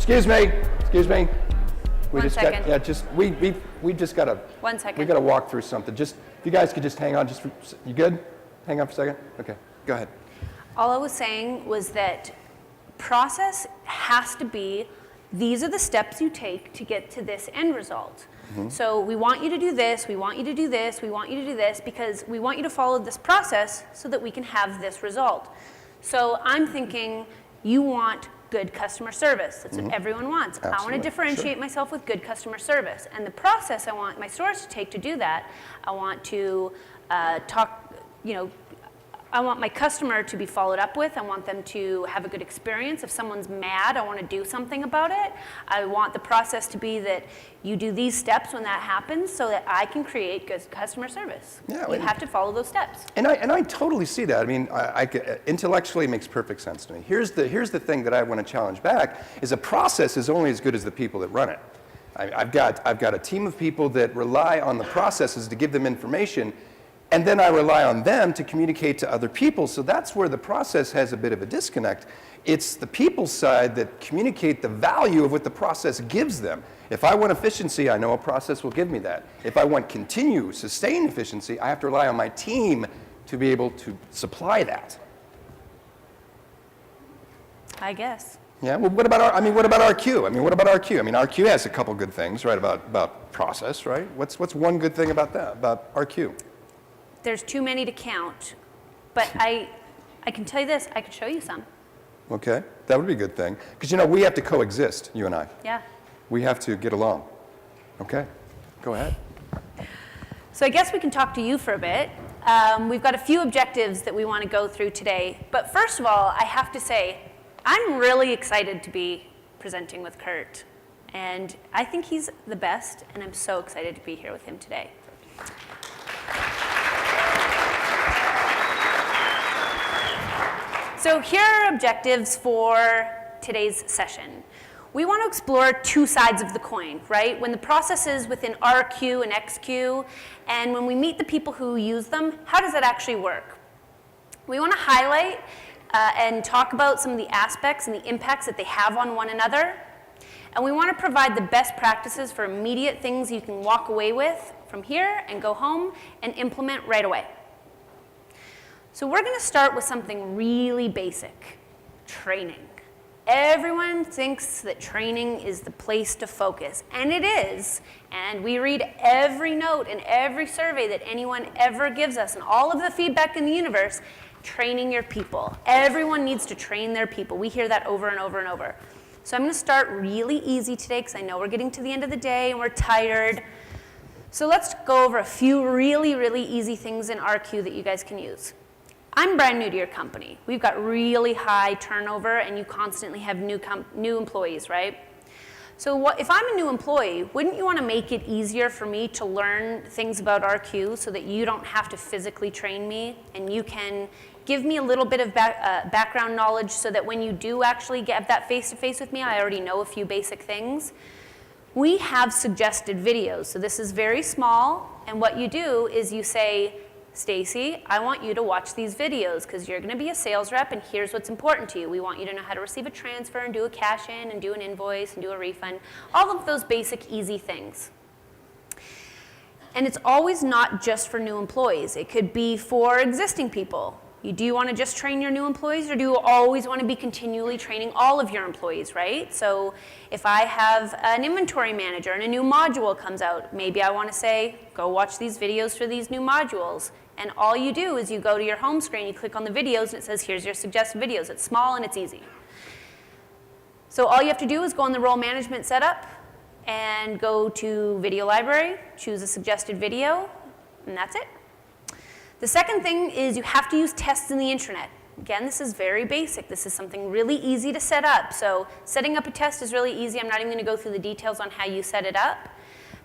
Excuse me. One second. We just got to. 1 second. We got to walk through something. Just, if you guys could just hang on, you good? Hang on for a second? Okay, go ahead. All I was saying was that process has to be, these are the steps you take to get to this end result. So we want you to do this, we want you to do this, we want you to do this, because we want you to follow this process so that we can have this result. So I'm thinking you want good customer service. That's what everyone wants. Absolutely. I want to differentiate myself with good customer service. And the process I want my stores to take to do that, I want to I want my customer to be followed up with. I want them to have a good experience. If someone's mad, I want to do something about it. I want the process to be that you do these steps when that happens so that I can create good customer service. Yeah, you have to follow those steps. And I totally see that. I mean, intellectually it makes perfect sense to me. Here's the thing that I want to challenge back, is a process is only as good as the people that run it. I've got a team of people that rely on the processes to give them information, and then I rely on them to communicate to other people. So that's where the process has a bit of a disconnect. It's the people side that communicate the value of what the process gives them. If I want efficiency, I know a process will give me that. If I want continued, sustained efficiency, I have to rely on my team to be able to supply that. I guess. Yeah, well, what about RQ? What about RQ? RQ has a couple good things, right, about process, right? What's one good thing about that, about RQ? There's too many to count, but I can tell you this, I could show you some. Okay, that would be a good thing. Because, we have to coexist, you and I. Yeah. We have to get along. Okay, go ahead. So I guess we can talk to you for a bit. We've got a few objectives that we want to go through today. But first of all, I have to say, I'm really excited to be presenting with Kurt. And I think he's the best, and I'm so excited to be here with him today. So here are objectives for today's session. We want to explore two sides of the coin, right? When the processes within RQ and XQ, and when we meet the people who use them, how does that actually work? We want to highlight and talk about some of the aspects and the impacts that they have on one another. And we want to provide the best practices for immediate things you can walk away with from here and go home and implement right away. So we're going to start with something really basic, training. Everyone thinks that training is the place to focus, and it is. And we read every note and every survey that anyone ever gives us, and all of the feedback in the universe, training your people. Everyone needs to train their people. We hear that over and over and over. So I'm going to start really easy today because I know we're getting to the end of the day and we're tired. So let's go over a few really, really easy things in RQ that you guys can use. I'm brand new to your company. We've got really high turnover and you constantly have new employees, right? So if I'm a new employee, wouldn't you want to make it easier for me to learn things about RQ so that you don't have to physically train me and you can give me a little bit of background knowledge so that when you do actually get that face-to-face with me, I already know a few basic things? We have suggested videos. So this is very small, and what you do is you say, Stacy, I want you to watch these videos because you're going to be a sales rep and here's what's important to you. We want you to know how to receive a transfer and do a cash in and do an invoice and do a refund. All of those basic easy things. And it's always not just for new employees. It could be for existing people. Do you want to just train your new employees or do you always want to be continually training all of your employees, right? So if I have an inventory manager and a new module comes out, maybe I want to say, go watch these videos for these new modules. And all you do is you go to your home screen, you click on the videos, and it says, here's your suggested videos. It's small and it's easy. So all you have to do is go on the role management setup and go to video library, choose a suggested video, and that's it. The second thing is you have to use tests in the intranet. Again, this is very basic. This is something really easy to set up. So setting up a test is really easy. I'm not even going to go through the details on how you set it up.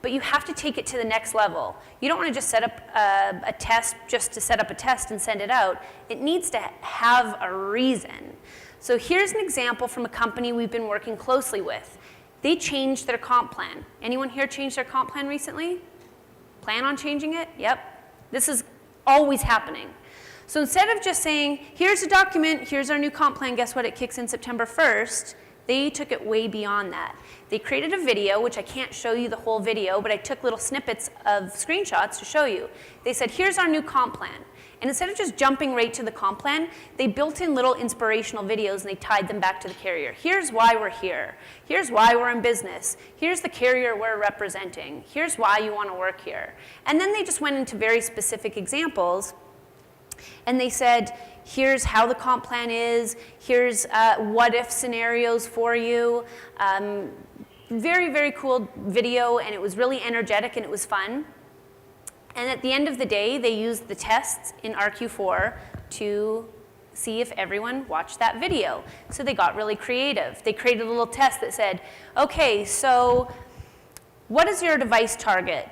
But you have to take it to the next level. You don't want to just set up a test just to set up a test and send it out. It needs to have a reason. So here's an example from a company we've been working closely with. They changed their comp plan. Anyone here changed their comp plan recently? Plan on changing it? Yep. This is always happening. So instead of just saying, here's a document, here's our new comp plan, guess what, it kicks in September 1st, They took it way beyond that. They created a video, which I can't show you the whole video, but I took little snippets of screenshots to show you. They said, here's our new comp plan. And instead of just jumping right to the comp plan, they built in little inspirational videos and they tied them back to the carrier. Here's why we're here. Here's why we're in business. Here's the carrier we're representing. Here's why you want to work here. And then they just went into very specific examples. And they said, here's how the comp plan is. Here's what-if scenarios for you. Very, very cool video, and it was really energetic and it was fun. And at the end of the day, they used the tests in RQ4 to see if everyone watched that video. So they got really creative. They created a little test that said, okay, so what is your device target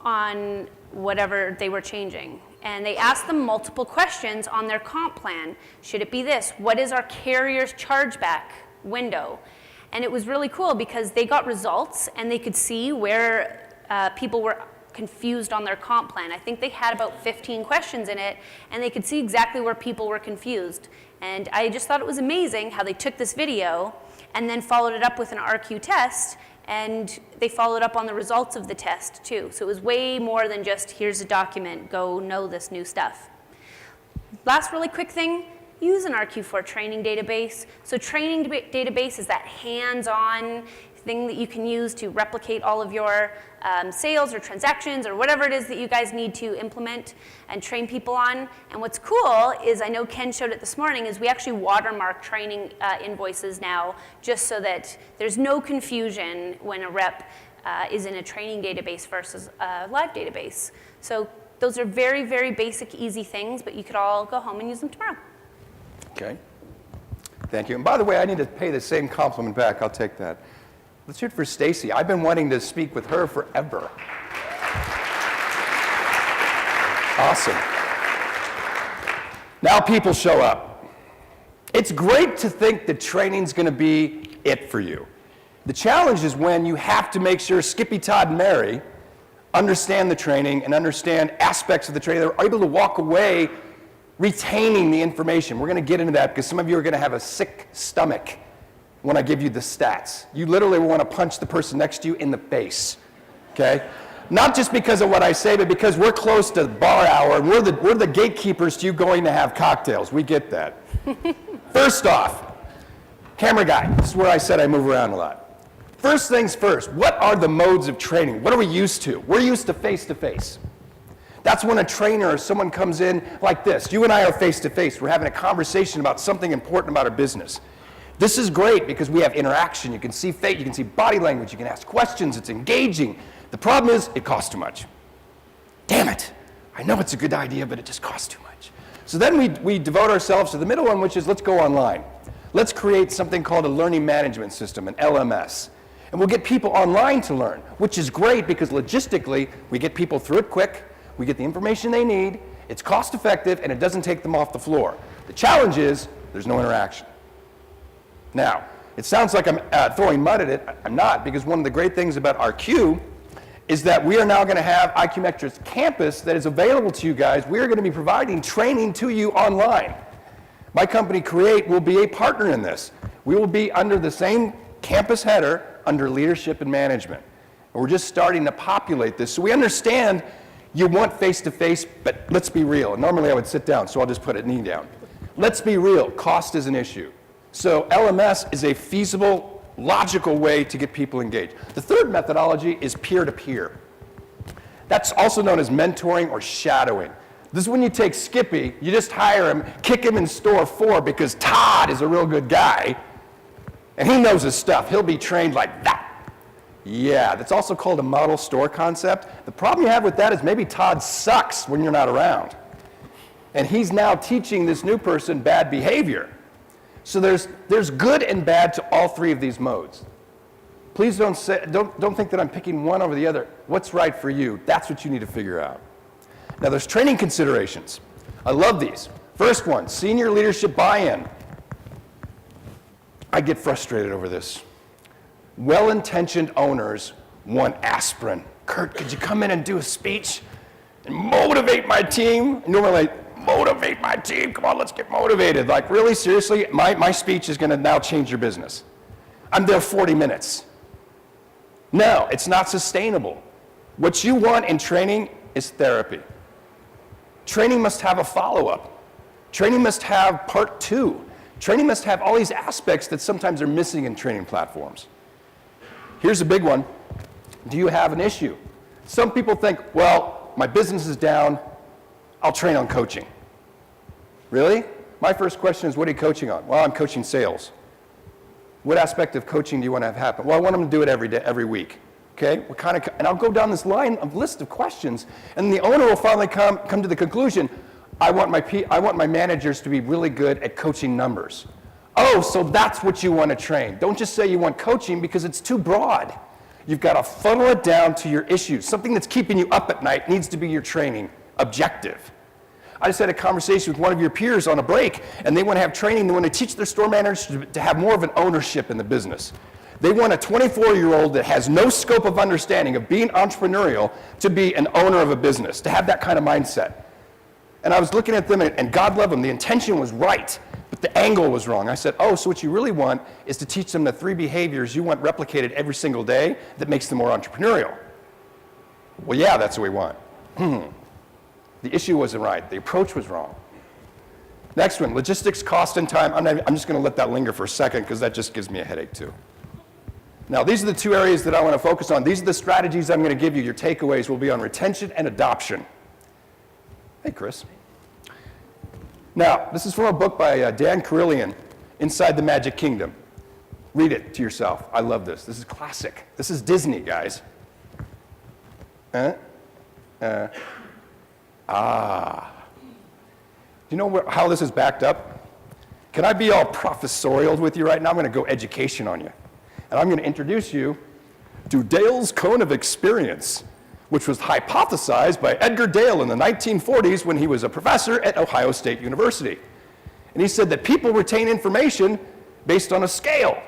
on whatever they were changing? And they asked them multiple questions on their comp plan. Should it be this? What is our carrier's chargeback window? And it was really cool because they got results and they could see where people were confused on their comp plan. I think they had about 15 questions in it, and they could see exactly where people were confused. And I just thought it was amazing how they took this video and then followed it up with an RQ test, and they followed up on the results of the test too. So it was way more than just, here's a document, go know this new stuff. Last really quick thing, use an RQ4 training database. So training database is that hands-on thing that you can use to replicate all of your sales or transactions or whatever it is that you guys need to implement and train people on. And what's cool is, I know Ken showed it this morning, is we actually watermark training invoices now just so that there's no confusion when a rep is in a training database versus a live database. So those are very, very basic, easy things, but you could all go home and use them tomorrow. Okay. Thank you. And by the way, I need to pay the same compliment back. I'll take that. Let's hear it for Stacy. I've been wanting to speak with her forever. Awesome. Now people show up. It's great to think that training's going to be it for you. The challenge is when you have to make sure Skippy, Todd, and Mary understand the training and understand aspects of the training. They're able to walk away retaining the information. We're going to get into that because some of you are going to have a sick stomach when I give you the stats. You literally want to punch the person next to you in the face, okay? Not just because of what I say, but because we're close to bar hour and we're the gatekeepers to you going to have cocktails. We get that. First off, camera guy. This is where I said I move around a lot. First things first, what are the modes of training? What are we used to? We're used to face-to-face. That's when a trainer or someone comes in like this. You and I are face-to-face. We're having a conversation about something important about our business. This is great because we have interaction. You can see face, you can see body language, you can ask questions, it's engaging. The problem is, it costs too much. Damn it. I know it's a good idea, but it just costs too much. So then we devote ourselves to the middle one, which is let's go online. Let's create something called a learning management system, an LMS. And we'll get people online to learn, which is great because logistically, we get people through it quick, we get the information they need, it's cost effective, and it doesn't take them off the floor. The challenge is, there's no interaction. Now, it sounds like I'm throwing mud at it. I'm not, because one of the great things about RQ is that we are now going to have IQ Metrics Campus that is available to you guys. We are going to be providing training to you online. My company, Create, will be a partner in this. We will be under the same campus header under leadership and management. And we're just starting to populate this. So we understand you want face-to-face, but let's be real. Normally I would sit down, so I'll just put a knee down. Let's be real. Cost is an issue. So LMS is a feasible, logical way to get people engaged. The third methodology is peer-to-peer. That's also known as mentoring or shadowing. This is when you take Skippy, you just hire him, kick him in store 4 because Todd is a real good guy, and he knows his stuff. He'll be trained like that. Yeah, that's also called a model store concept. The problem you have with that is maybe Todd sucks when you're not around. And he's now teaching this new person bad behavior. So there's good and bad to all 3 of these modes. Please don't think that I'm picking one over the other. What's right for you? That's what you need to figure out. Now there's training considerations. I love these. First one, senior leadership buy-in. I get frustrated over this. Well-intentioned owners want aspirin. Kurt, could you come in and do a speech and motivate my team? And normally, motivate my team. Come on, let's get motivated. Like, really, seriously, my speech is going to now change your business. I'm there 40 minutes. No, it's not sustainable. What you want in training is therapy. Training must have a follow-up. Training must have part 2. Training must have all these aspects that sometimes are missing in training platforms. Here's a big one. Do you have an issue? Some people think, well, my business is down, I'll train on coaching. Really? My first question is, what are you coaching on? Well, I'm coaching sales. What aspect of coaching do you want to have happen? Well, I want them to do it every day, every week. Okay? What kind of, and I'll go down this list of questions, and the owner will finally come to the conclusion, I want my managers to be really good at coaching numbers. Oh, so that's what you want to train. Don't just say you want coaching because it's too broad. You've got to funnel it down to your issues. Something that's keeping you up at night needs to be your training objective. I just had a conversation with one of your peers on a break, and they want to have training. They want to teach their store managers to have more of an ownership in the business. They want a 24-year-old that has no scope of understanding of being entrepreneurial to be an owner of a business, to have that kind of mindset. And I was looking at them, and God love them, the intention was right, but the angle was wrong. I said, oh, so what you really want is to teach them the 3 behaviors you want replicated every single day that makes them more entrepreneurial. Well, yeah, that's what we want. The issue wasn't right. The approach was wrong. Next one, logistics, cost, and time. I'm just going to let that linger for a second because that just gives me a headache too. Now, these are the 2 areas that I want to focus on. These are the strategies I'm going to give you. Your takeaways will be on retention and adoption. Hey, Chris. Now, this is from a book by Dan Carilion, Inside the Magic Kingdom. Read it to yourself. I love this. This is classic. This is Disney, guys. Do you know how this is backed up? Can I be all professorial with you right now? I'm going to go education on you. And I'm going to introduce you to Dale's cone of experience, which was hypothesized by Edgar Dale in the 1940s when he was a professor at Ohio State University. And he said that people retain information based on a scale.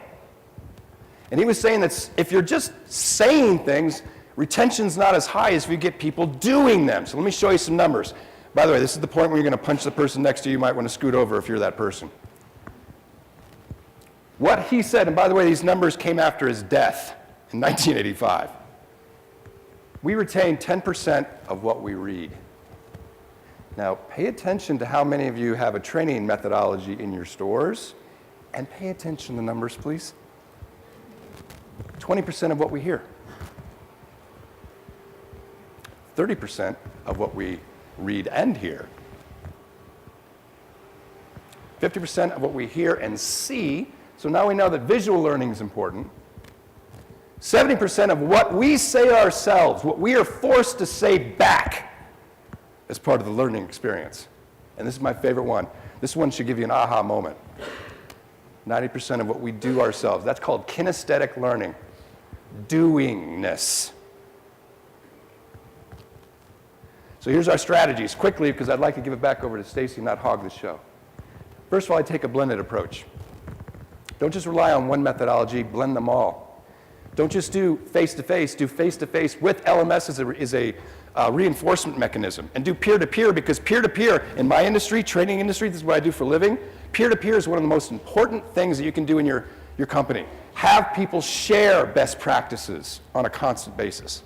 And he was saying that if you're just saying things, retention's not as high as if you get people doing them. So let me show you some numbers. By the way, this is the point where you're going to punch the person next to you. You might want to scoot over if you're that person. What he said, and by the way, these numbers came after his death in 1985. We retain 10% of what we read. Now, pay attention to how many of you have a training methodology in your stores, and pay attention to the numbers, please. 20% of what we hear. 30% of what we read and hear. 50% of what we hear and see. So now we know that visual learning is important. 70% of what we say ourselves, what we are forced to say back as part of the learning experience. And this is my favorite one. This one should give you an aha moment. 90% of what we do ourselves. That's called kinesthetic learning. Doingness. So here's our strategies, quickly, because I'd like to give it back over to Stacy, not hog the show. First of all, I take a blended approach. Don't just rely on one methodology, blend them all. Don't just do face-to-face, do face-to-face with LMS as a reinforcement mechanism. And do peer-to-peer, because peer-to-peer, in my industry, training industry, this is what I do for a living, peer-to-peer is one of the most important things that you can do in your company. Have people share best practices on a constant basis.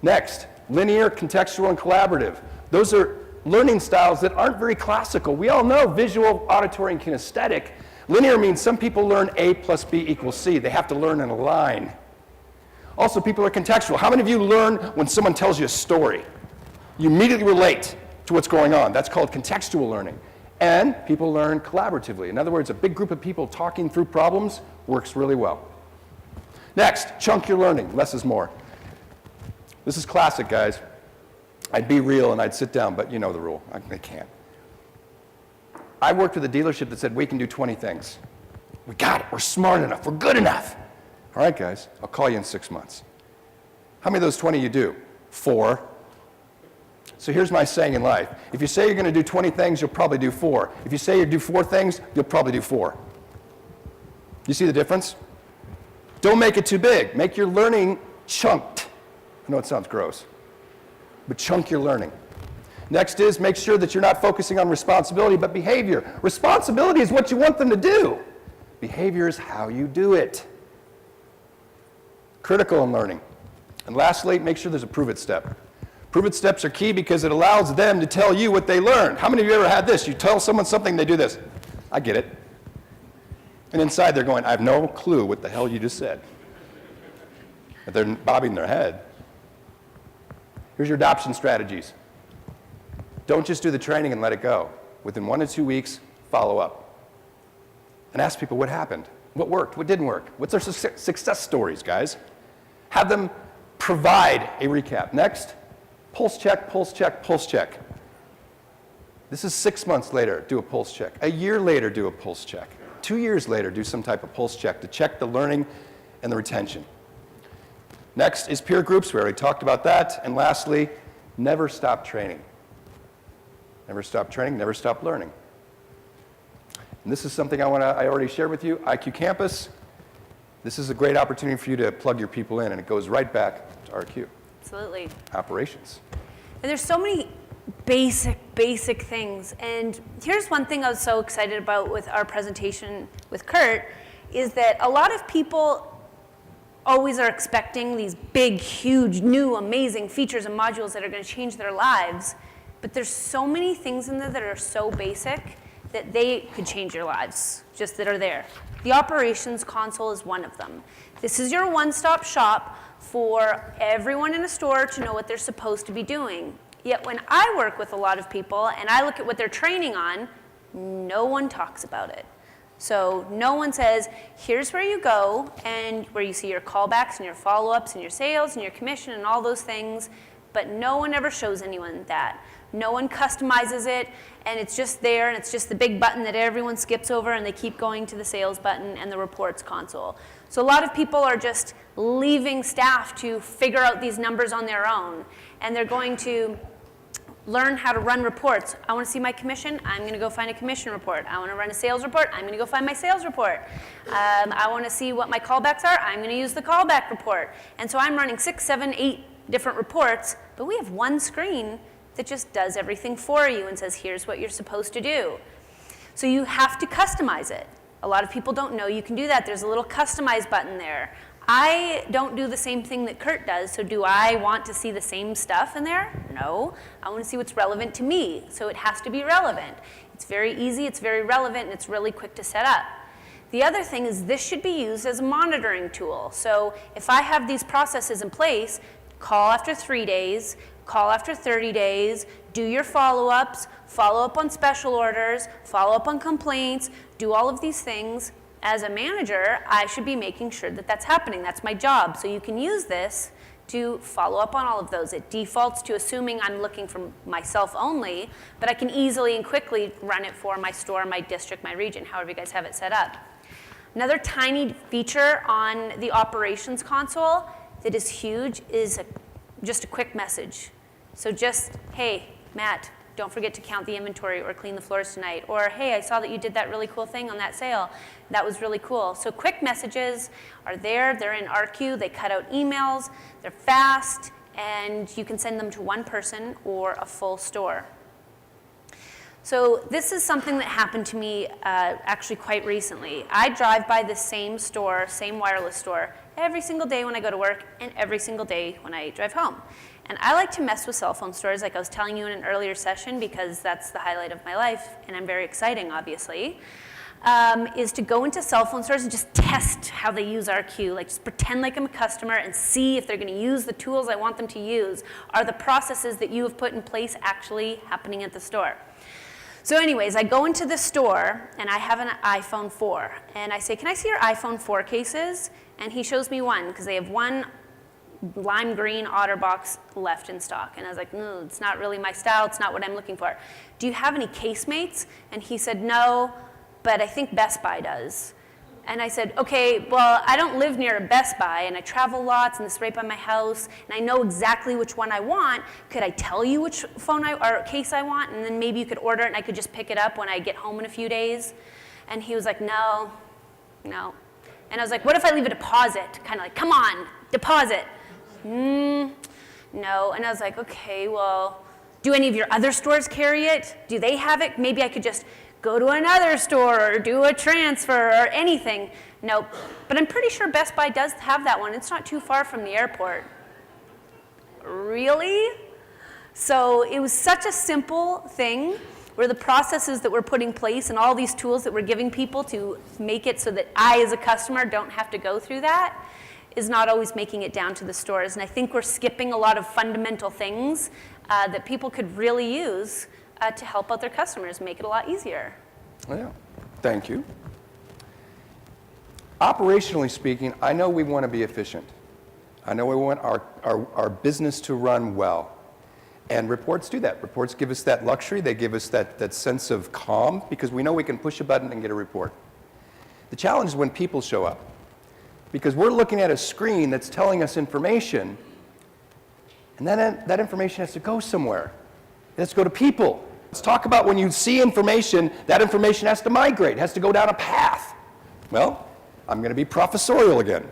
Next, linear, contextual, and collaborative. Those are learning styles that aren't very classical. We all know visual, auditory, and kinesthetic. Linear means some people learn A plus B equals C. They have to learn in a line. Also, people are contextual. How many of you learn when someone tells you a story? You immediately relate to what's going on. That's called contextual learning. And people learn collaboratively. In other words, a big group of people talking through problems works really well. Next, chunk your learning. Less is more. This is classic, guys. I'd be real and I'd sit down, but you know the rule. I can't. I worked with a dealership that said, we can do 20 things. We got it. We're smart enough. We're good enough. All right, guys, I'll call you in 6 months. How many of those 20 you do? 4. So here's my saying in life. If you say you're going to do 20 things, you'll probably do 4. If you say you do 4 things, you'll probably do 4. You see the difference? Don't make it too big. Make your learning chunked. I know it sounds gross, but chunk your learning. Next is make sure that you're not focusing on responsibility, but behavior. Responsibility is what you want them to do. Behavior is how you do it. Critical in learning. And lastly, make sure there's a prove it step. Prove it steps are key because it allows them to tell you what they learned. How many of you ever had this? You tell someone something, they do this. I get it. And inside they're going, I have no clue what the hell you just said. But they're bobbing their head. Here's your adoption strategies. Don't just do the training and let it go. Within 1 to 2 weeks, follow up. And ask people what happened, what worked, what didn't work. What's their success stories, guys? Have them provide a recap. Next, pulse check, pulse check, pulse check. This is 6 months later, do a pulse check. A year later, do a pulse check. 2 years later, do some type of pulse check to check the learning and the retention. Next is peer groups. We already talked about that. And lastly, never stop training. Never stop training, never stop learning. And this is something I already shared with you, IQ Campus. This is a great opportunity for you to plug your people in, and it goes right back to RQ. Absolutely. Operations. And there's so many basic things. And here's one thing I was so excited about with our presentation with Kurt, is that a lot of people always are expecting these big, huge, new, amazing features and modules that are going to change their lives. But there's so many things in there that are so basic that they could change your lives, just that are there. The operations console is one of them. This is your one-stop shop for everyone in a store to know what they're supposed to be doing. Yet when I work with a lot of people and I look at what they're training on, no one talks about it. So no one says, here's where you go, and where you see your callbacks and your follow-ups and your sales and your commission and all those things, but no one ever shows anyone that. No one customizes it, and it's just there, and it's just the big button that everyone skips over, and they keep going to the sales button and the reports console. So a lot of people are just leaving staff to figure out these numbers on their own, and they're going to learn how to run reports. I want to see my commission, I'm going to go find a commission report. I want to run a sales report, I'm going to go find my sales report. I want to see what my callbacks are, I'm going to use the callback report. And so I'm running 6, 7, 8 different reports, but we have one screen that just does everything for you and says, here's what you're supposed to do. So you have to customize it. A lot of people don't know you can do that. There's a little customize button there. I don't do the same thing that Kurt does, so do I want to see the same stuff in there? No. I want to see what's relevant to me, so it has to be relevant. It's very easy, it's very relevant, and it's really quick to set up. The other thing is this should be used as a monitoring tool. So if I have these processes in place, call after 3 days, call after 30 days, do your follow-ups, follow up on special orders, follow up on complaints, do all of these things. As a manager, I should be making sure that that's happening. That's my job. So you can use this to follow up on all of those. It defaults to assuming I'm looking for myself only, but I can easily and quickly run it for my store, my district, my region, however you guys have it set up. Another tiny feature on the operations console that is huge is just a quick message. So just, hey, Matt, don't forget to count the inventory or clean the floors tonight. Or, hey, I saw that you did that really cool thing on that sale. That was really cool. So quick messages are there. They're in RQ. They cut out emails. They're fast. And you can send them to one person or a full store. So this is something that happened to me actually quite recently. I drive by the same store, same wireless store, every single day when I go to work and every single day when I drive home. And I like to mess with cell phone stores, like I was telling you in an earlier session, because that's the highlight of my life, and I'm very exciting, obviously, is to go into cell phone stores and just test how they use RQ. Like, just pretend like I'm a customer and see if they're going to use the tools I want them to use. Are the processes that you have put in place actually happening at the store? So anyways, I go into the store, and I have an iPhone 4. And I say, can I see your iPhone 4 cases? And he shows me one, because they have one lime green OtterBox left in stock. And I was like, no, it's not really my style. It's not what I'm looking for. Do you have any Casemates? And he said, no, but I think Best Buy does. And I said, okay, well, I don't live near a Best Buy, and I travel lots, and this is right by my house, and I know exactly which one I want. Could I tell you which phone or case I want, and then maybe you could order it, and I could just pick it up when I get home in a few days? And he was like, no. And I was like, what if I leave a deposit? Kind of like, come on, deposit. No. And I was like, okay, well, Do any of your other stores carry it? Do they have it? Maybe I could just go to another store or do a transfer or anything. Nope. But I'm pretty sure Best Buy does have that one. It's not too far from the airport. Really? So it was such a simple thing where the processes that we're putting in place and all these tools that we're giving people to make it so that I, as a customer, don't have to go through that is not always making it down to the stores. And I think we're skipping a lot of fundamental things that people could really use to help out their customers, make it a lot easier. Yeah, thank you. Operationally speaking, I know we want to be efficient. I know we want our business to run well. And reports do that. Reports give us that luxury. They give us that sense of calm because we know we can push a button and get a report. The challenge is when people show up. Because we're looking at a screen that's telling us information, and then that information has to go somewhere. It has to go to people. Let's talk about when you see information, that information has to migrate, has to go down a path. Well, I'm going to be professorial again.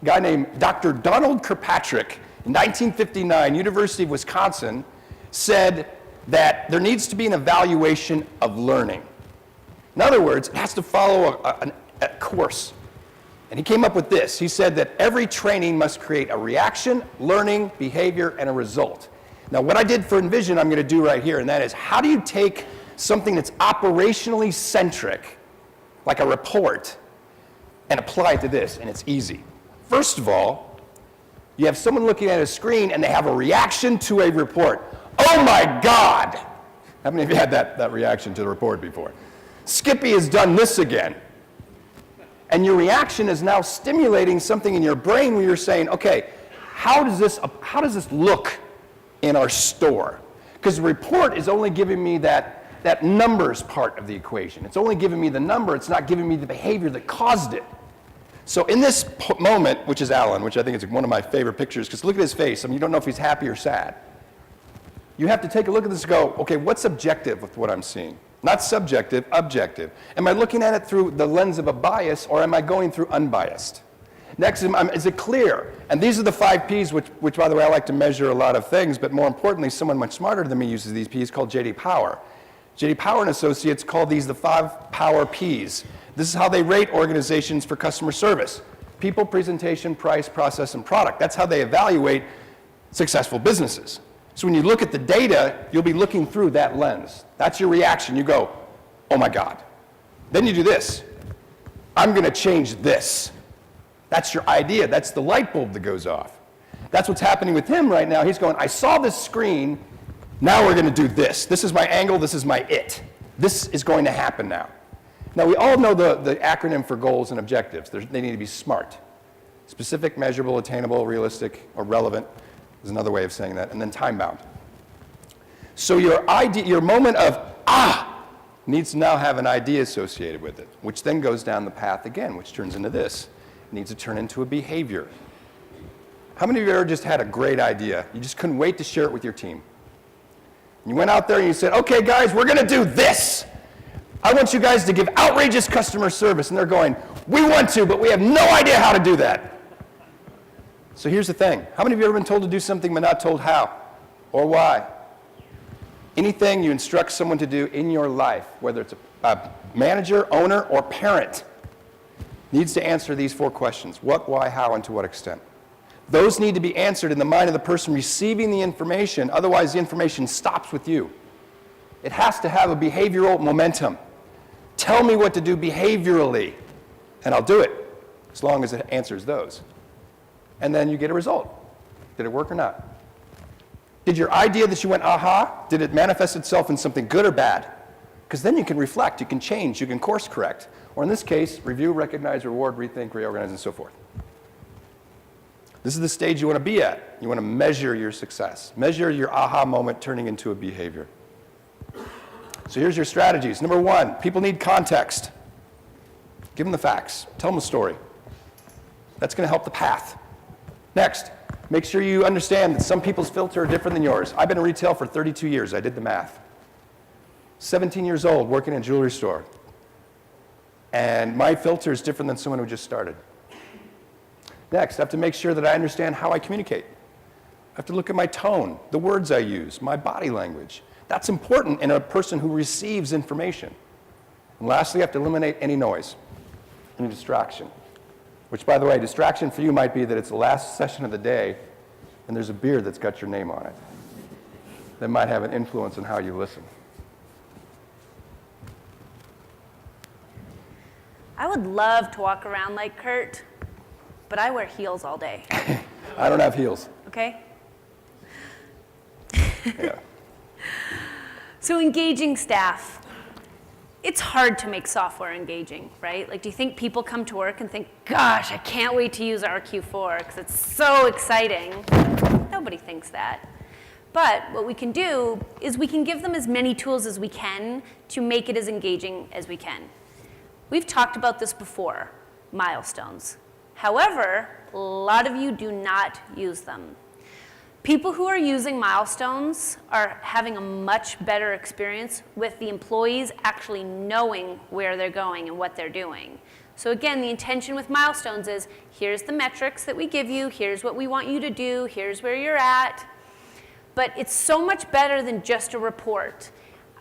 A guy named Dr. Donald Kirkpatrick in 1959, University of Wisconsin, said that there needs to be an evaluation of learning. In other words, it has to follow a course. And he came up with this. He said that every training must create a reaction, learning, behavior, and a result. Now, what I did for Envision, I'm going to do right here, and that is, how do you take something that's operationally centric, like a report, and apply it to this? And it's easy. First of all, you have someone looking at a screen, and they have a reaction to a report. Oh my God! How many of you had that reaction to the report before? Skippy has done this again. And your reaction is now stimulating something in your brain where you're saying, okay, how does this look in our store? Because the report is only giving me that numbers part of the equation. It's only giving me the number. It's not giving me the behavior that caused it. So in this moment, which is Alan, which I think is one of my favorite pictures, because look at his face. I mean, you don't know if he's happy or sad. You have to take a look at this and go, okay, what's objective with what I'm seeing? Not subjective, objective. Am I looking at it through the lens of a bias, or am I going through unbiased? Next, is it clear? And these are the 5 Ps, which, by the way, I like to measure a lot of things, but more importantly, someone much smarter than me uses these Ps called J.D. Power. J.D. Power and Associates call these the 5 Power Ps. This is how they rate organizations for customer service. People, presentation, price, process, and product. That's how they evaluate successful businesses. So when you look at the data, you'll be looking through that lens. That's your reaction. You go, oh my God. Then you do this. I'm going to change this. That's your idea. That's the light bulb that goes off. That's what's happening with him right now. He's going, I saw this screen. Now we're going to do this. This is my angle. This is my it. This is going to happen now. Now, we all know the acronym for goals and objectives. They need to be SMART. Specific, measurable, attainable, realistic, or relevant is another way of saying that, and then time-bound. So your moment of, needs to now have an idea associated with it, which then goes down the path again, which turns into this. It needs to turn into a behavior. How many of you ever just had a great idea? You just couldn't wait to share it with your team. You went out there and you said, okay, guys, we're going to do this. I want you guys to give outrageous customer service. And they're going, we want to, but we have no idea how to do that. So here's the thing. How many of you have ever been told to do something but not told how or why? Anything you instruct someone to do in your life, whether it's a manager, owner, or parent, needs to answer these 4 questions. What, why, how, and to what extent. Those need to be answered in the mind of the person receiving the information. Otherwise, the information stops with you. It has to have a behavioral momentum. Tell me what to do behaviorally, and I'll do it, as long as it answers those. And then you get a result. Did it work or not? Did your idea that you went, aha, did it manifest itself in something good or bad? Because then you can reflect, you can change, you can course correct. Or in this case, review, recognize, reward, rethink, reorganize, and so forth. This is the stage you want to be at. You want to measure your success. Measure your aha moment turning into a behavior. So here's your strategies. Number 1, people need context. Give them the facts. Tell them a story. That's going to help the path. Next, make sure you understand that some people's filter are different than yours. I've been in retail for 32 years. I did the math. 17 years old, working in a jewelry store. And my filter is different than someone who just started. Next, I have to make sure that I understand how I communicate. I have to look at my tone, the words I use, my body language. That's important in a person who receives information. And lastly, I have to eliminate any noise, any distraction. Which, by the way, distraction for you might be that it's the last session of the day and there's a beer that's got your name on it. That might have an influence on how you listen. I would love to walk around like Kurt, but I wear heels all day, I don't have heels. okay? Yeah. So engaging staff. It's hard to make software engaging, right? Like, do you think people come to work and think, gosh, I can't wait to use RQ4 because it's so exciting? Nobody thinks that. But what we can do is we can give them as many tools as we can to make it as engaging as we can. We've talked about this before, milestones. However, a lot of you do not use them. People who are using milestones are having a much better experience with the employees actually knowing where they're going and what they're doing. So again, the intention with milestones is, here's the metrics that we give you, here's what we want you to do, here's where you're at. But it's so much better than just a report.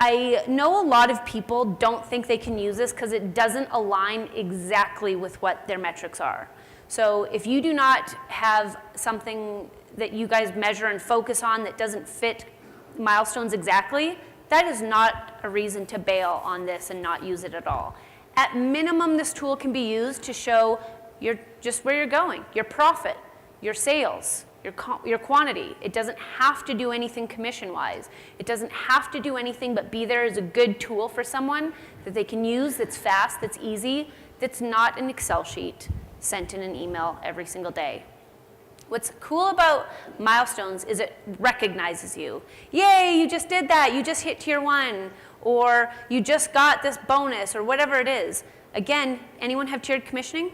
I know a lot of people don't think they can use this because it doesn't align exactly with what their metrics are. So if you do not have something that you guys measure and focus on that doesn't fit milestones exactly, that is not a reason to bail on this and not use it at all. At minimum, this tool can be used to show just where you're going, your profit, your sales, your quantity. It doesn't have to do anything commission-wise. It doesn't have to do anything but be there as a good tool for someone that they can use, that's fast, that's easy, that's not an Excel sheet sent in an email every single day. What's cool about milestones is it recognizes you. Yay, you just did that, you just hit tier 1, or you just got this bonus, or whatever it is. Again, anyone have tiered commissioning?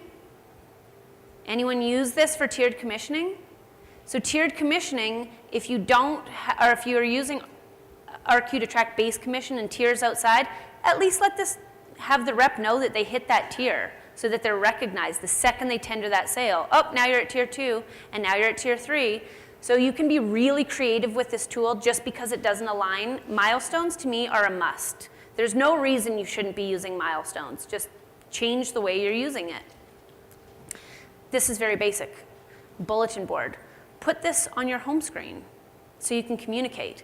Anyone use this for tiered commissioning? So tiered commissioning, if you don't, or if you are using RQ to track base commission and tiers outside, at least have the rep know that they hit that tier so that they're recognized the second they tender that sale. Oh, now you're at tier 2, and now you're at tier 3. So you can be really creative with this tool just because it doesn't align. Milestones, to me, are a must. There's no reason you shouldn't be using milestones. Just change the way you're using it. This is very basic. Bulletin board. Put this on your home screen so you can communicate.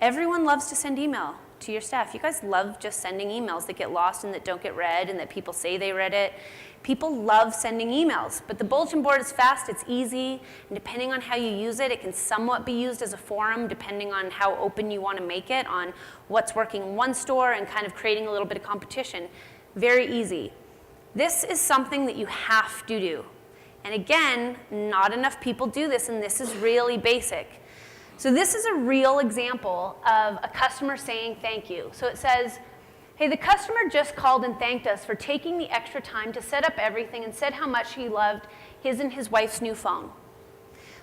Everyone loves to send email to your staff. You guys love just sending emails that get lost and that don't get read and that people say they read it. People love sending emails, but the bulletin board is fast, it's easy, and depending on how you use it, it can somewhat be used as a forum depending on how open you want to make it on what's working in one store and kind of creating a little bit of competition. Very easy. This is something that you have to do. And again, not enough people do this, and this is really basic. So this is a real example of a customer saying thank you. So it says, hey, the customer just called and thanked us for taking the extra time to set up everything and said how much he loved his and his wife's new phone.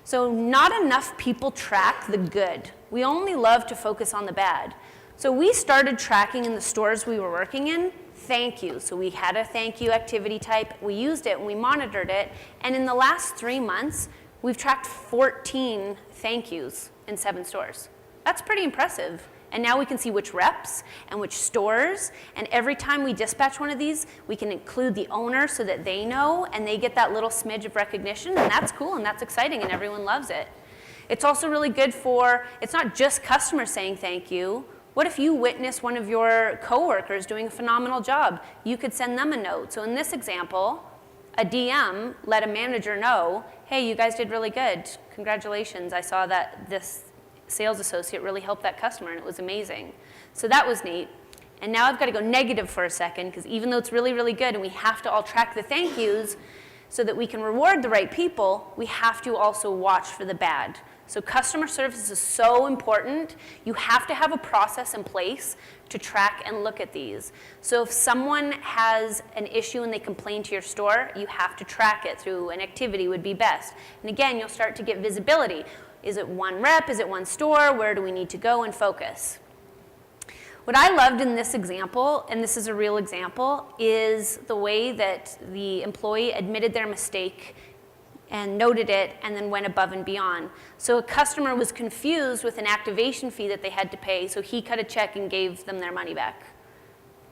So not enough people track the good. We only love to focus on the bad. So we started tracking in the stores we were working in, thank you. So we had a thank you activity type, we used it and we monitored it, and in the last 3 months, we've tracked 14 thank yous in 7 stores. That's pretty impressive. And now we can see which reps and which stores, and every time we dispatch one of these, we can include the owner so that they know and they get that little smidge of recognition, and that's cool and that's exciting and everyone loves it. It's also really good for, it's not just customers saying thank you. What if you witness one of your coworkers doing a phenomenal job? You could send them a note. So in this example, a DM let a manager know, hey, you guys did really good. Congratulations, I saw that this sales associate really helped that customer and it was amazing. So that was neat. And now I've got to go negative for a second because even though it's really, really good and we have to all track the thank yous so that we can reward the right people, we have to also watch for the bad. So customer service is so important. You have to have a process in place to track and look at these. So if someone has an issue and they complain to your store, you have to track it through an activity would be best. And again, you'll start to get visibility. Is it one rep? Is it one store? Where do we need to go and focus? What I loved in this example, and this is a real example, is the way that the employee admitted their mistake and noted it and then went above and beyond. So a customer was confused with an activation fee that they had to pay, so he cut a check and gave them their money back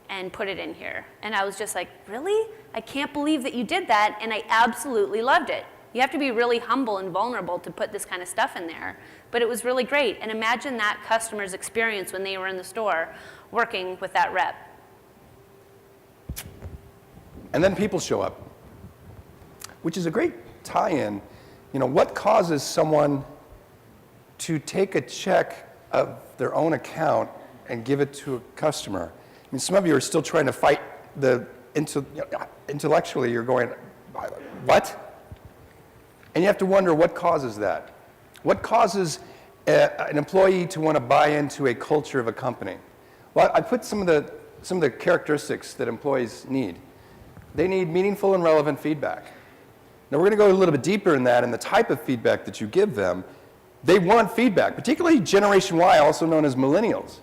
and put it in here. And I was just like, really? I can't believe that you did that, and I absolutely loved it. You have to be really humble and vulnerable to put this kind of stuff in there. But it was really great, and imagine that customer's experience when they were in the store working with that rep. And then people show up, which is a great tie-in. What causes someone to take a check of their own account and give it to a customer? I mean, some of you are still trying to fight intellectually, you're going, what? And you have to wonder what causes that. What causes an employee to want to buy into a culture of a company? Well, I put some of the characteristics that employees need. They need meaningful and relevant feedback. Now, we're going to go a little bit deeper in that and the type of feedback that you give them. They want feedback, particularly Generation Y, also known as millennials.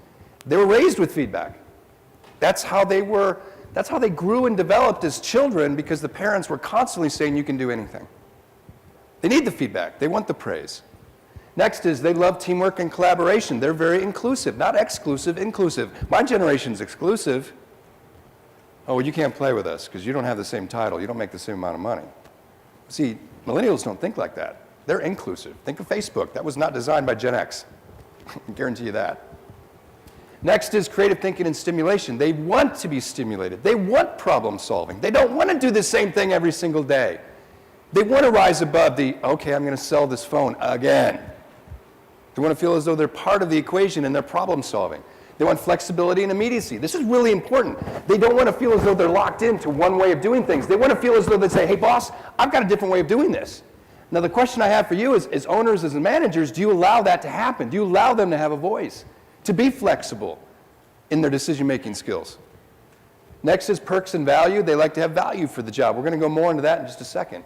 They were raised with feedback. That's how they grew and developed as children, because the parents were constantly saying you can do anything. They need the feedback. They want the praise. Next is they love teamwork and collaboration. They're very inclusive, not exclusive, inclusive. My generation's exclusive. Oh, well, you can't play with us because you don't have the same title. You don't make the same amount of money. See, millennials don't think like that. They're inclusive. Think of Facebook. That was not designed by Gen X. I guarantee you that. Next is creative thinking and stimulation. They want to be stimulated. They want problem solving. They don't want to do the same thing every single day. They want to rise above the, okay, I'm going to sell this phone again. They want to feel as though they're part of the equation and they're problem solving. They want flexibility and immediacy. This is really important. They don't want to feel as though they're locked into one way of doing things. They want to feel as though they say, hey boss, I've got a different way of doing this. Now the question I have for you is, as owners, as managers, do you allow that to happen? Do you allow them to have a voice? To be flexible in their decision-making skills? Next is perks and value. They like to have value for the job. We're going to go more into that in just a second.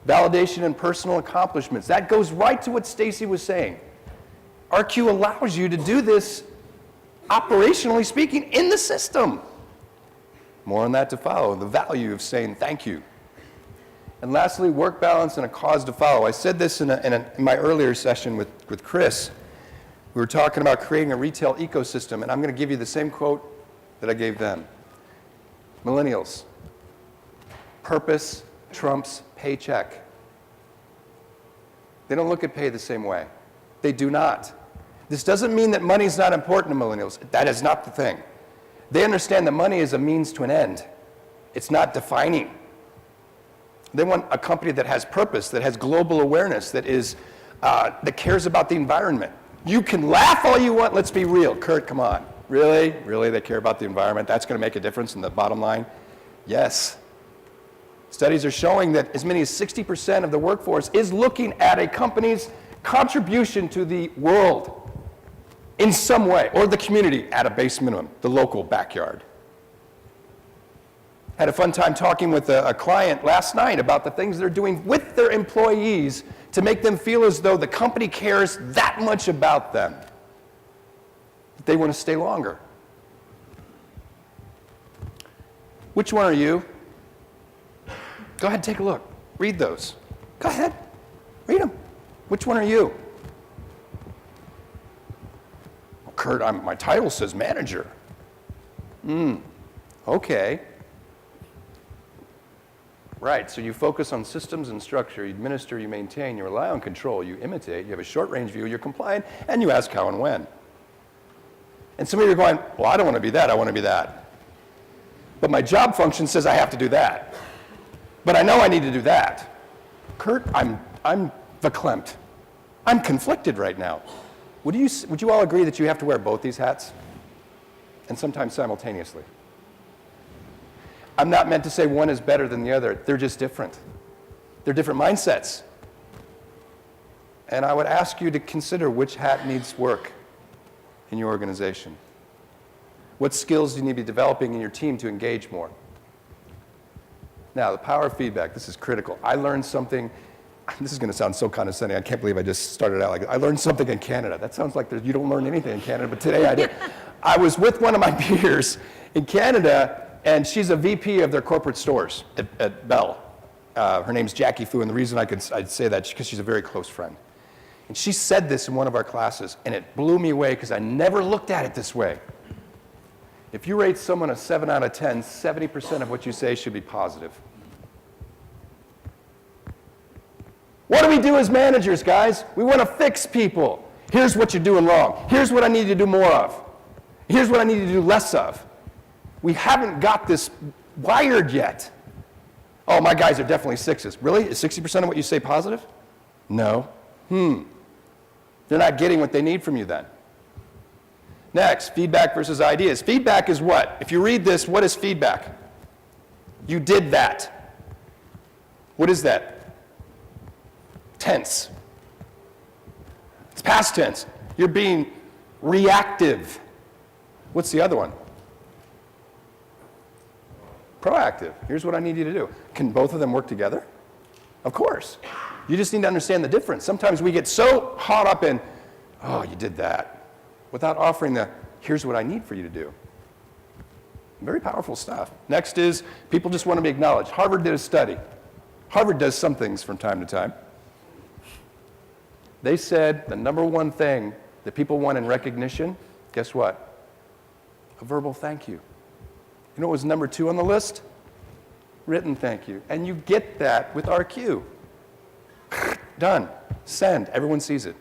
Validation and personal accomplishments. That goes right to what Stacy was saying. RQ allows you to do this, operationally speaking, in the system. More on that to follow. The value of saying thank you. And lastly, work balance and a cause to follow. I said this in my earlier session with Chris. We were talking about creating a retail ecosystem, and I'm going to give you the same quote that I gave them. Millennials, purpose trumps paycheck. They don't look at pay the same way. They do not. This doesn't mean that money is not important to millennials. That is not the thing. They understand that money is a means to an end. It's not defining. They want a company that has purpose, that has global awareness, that cares about the environment. You can laugh all you want. Let's be real. Kurt, come on. Really? Really, they care about the environment? That's going to make a difference in the bottom line? Yes. Studies are showing that as many as 60% of the workforce is looking at a company's contribution to the world in some way, or the community at a base minimum, the local backyard. Had a fun time talking with a client last night about the things they're doing with their employees to make them feel as though the company cares that much about them, that they want to stay longer. Which one are you? Go ahead, take a look. Read those. Go ahead, read them. Which one are you? Well, Kurt, my title says manager. Okay. Right, so you focus on systems and structure, you administer, you maintain, you rely on control, you imitate, you have a short-range view, you're compliant, and you ask how and when. And some of you are going, well, I don't want to be that, I want to be that. But my job function says I have to do that. But I know I need to do that. Kurt, I'm verklempt. I'm conflicted right now. Would you all agree that you have to wear both these hats? And sometimes simultaneously? I'm not meant to say one is better than the other. They're just different. They're different mindsets. And I would ask you to consider which hat needs work in your organization. What skills do you need to be developing in your team to engage more? Now, the power of feedback, this is critical. I learned something, this is going to sound so condescending, I can't believe I just started out like this. I learned something in Canada. That sounds like you don't learn anything in Canada, but today I did. I was with one of my peers in Canada, and she's a VP of their corporate stores at Bell. Her name's Jackie Fu, and the reason I'd say that is because she's a very close friend. And she said this in one of our classes, and it blew me away because I never looked at it this way. If you rate someone a 7 out of 10, 70% of what you say should be positive. What do we do as managers, guys? We want to fix people. Here's what you're doing wrong. Here's what I need to do more of. Here's what I need to do less of. We haven't got this wired yet. Oh, my guys are definitely 6s. Really? Is 60% of what you say positive? No. They're not getting what they need from you then. Next, feedback versus ideas. Feedback is what? If you read this, what is feedback? You did that. What is that? Tense. It's past tense. You're being reactive. What's the other one? Proactive. Here's what I need you to do. Can both of them work together? Of course. You just need to understand the difference. Sometimes we get so caught up in, oh, you did that, without offering the, here's what I need for you to do. Very powerful stuff. Next is, people just want to be acknowledged. Harvard did a study. Harvard does some things from time to time. They said the number one thing that people want in recognition, guess what? A verbal thank you. You know what was number 2 on the list? Written thank you. And you get that with RQ. Done. Send. Everyone sees it.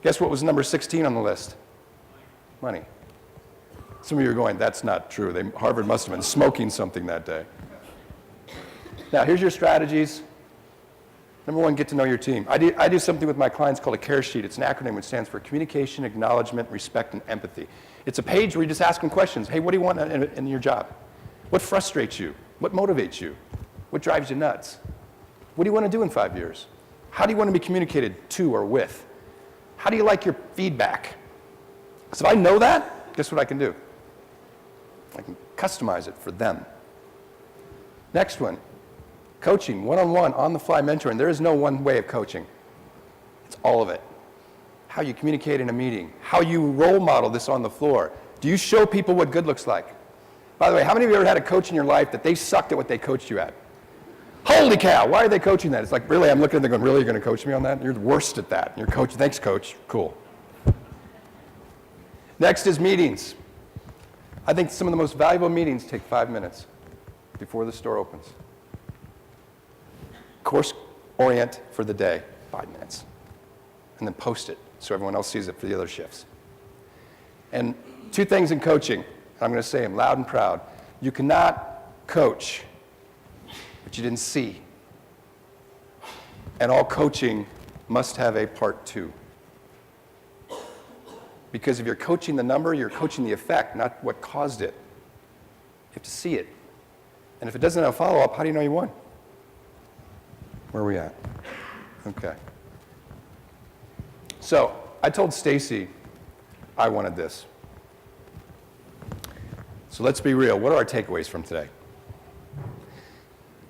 Guess what was number 16 on the list? Money. Some of you are going, that's not true. Harvard must have been smoking something that day. Now, here's your strategies. Number 1, get to know your team. I do something with my clients called a care sheet. It's an acronym which stands for communication, acknowledgement, respect, and empathy. It's a page where you just ask them questions. Hey, what do you want in your job? What frustrates you? What motivates you? What drives you nuts? What do you want to do in 5 years? How do you want to be communicated to or with? How do you like your feedback? So if I know that, guess what I can do? I can customize it for them. Next one, coaching, one-on-one, on-the-fly mentoring. There is no one way of coaching. It's all of it. How you communicate in a meeting, how you role model this on the floor. Do you show people what good looks like? By the way, how many of you ever had a coach in your life that they sucked at what they coached you at? Holy cow, why are they coaching that? It's like, really, I'm looking at them going, really, you're going to coach me on that? You're the worst at that. You're coach, thanks coach, cool. Next is meetings. I think some of the most valuable meetings take 5 minutes before the store opens. Course orient for the day, 5 minutes. And then post it so everyone else sees it for the other shifts. And 2 things in coaching, I'm going to say them loud and proud. You cannot coach what you didn't see. And all coaching must have a part 2. Because if you're coaching the number, you're coaching the effect, not what caused it. You have to see it. And if it doesn't have a follow-up, how do you know you won? Where are we at? Okay. So I told Stacy I wanted this. So let's be real. What are our takeaways from today?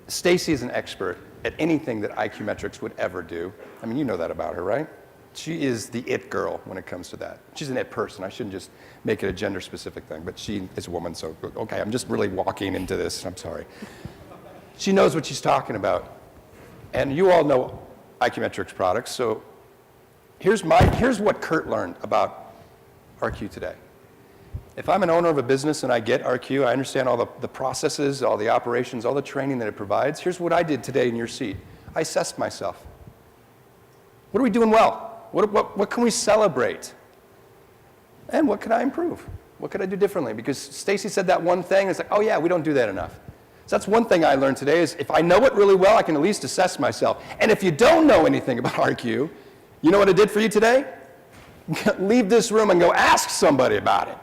Stacy is an expert at anything that IQ Metrics would ever do. I mean, you know that about her, right? She is the it girl when it comes to that. She's an it person. I shouldn't just make it a gender-specific thing, but she is a woman, so okay, I'm just really walking into this. I'm sorry. She knows what she's talking about. And you all know IQ Metrics products, so here's what Kurt learned about RQ today. If I'm an owner of a business and I get RQ, I understand all the processes, all the operations, all the training that it provides. Here's what I did today in your seat. I assessed myself. What are we doing well? What can we celebrate? And what can I improve? What could I do differently? Because Stacy said that one thing, it's like, oh yeah, we don't do that enough. So that's one thing I learned today is if I know it really well, I can at least assess myself. And if you don't know anything about RQ, you know what it did for you today? Leave this room and go ask somebody about it.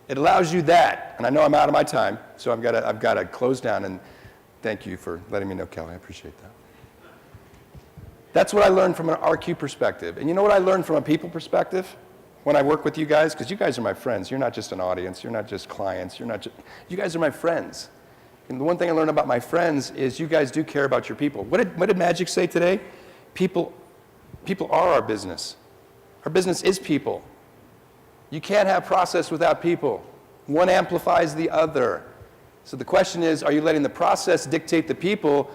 It allows you that. And I know I'm out of my time, so I've got to close down. And thank you for letting me know, Kelly. I appreciate that. That's what I learned from an RQ perspective. And you know what I learned from a people perspective when I work with you guys? Because you guys are my friends. You're not just an audience. You're not just clients. You guys are my friends. And the one thing I learned about my friends is you guys do care about your people. What did Magic say today? People are our business. Our business is people. You can't have process without people. One amplifies the other. So the question is, are you letting the process dictate the people,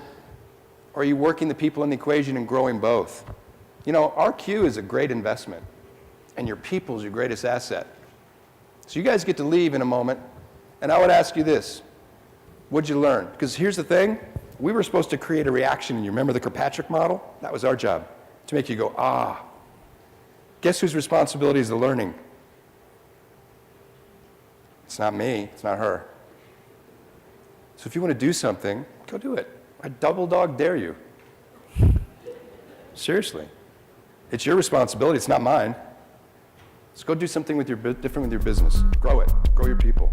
or are you working the people in the equation and growing both? You know, RQ is a great investment, and your people is your greatest asset. So you guys get to leave in a moment, and I would ask you this. What'd you learn? Because here's the thing. We were supposed to create a reaction. You remember the Kirkpatrick model? That was our job, to make you go, ah. Guess whose responsibility is the learning? It's not me. It's not her. So if you want to do something, go do it. I double dog dare you. Seriously. It's your responsibility. It's not mine. Let's go do something with different with your business. Grow it. Grow your people.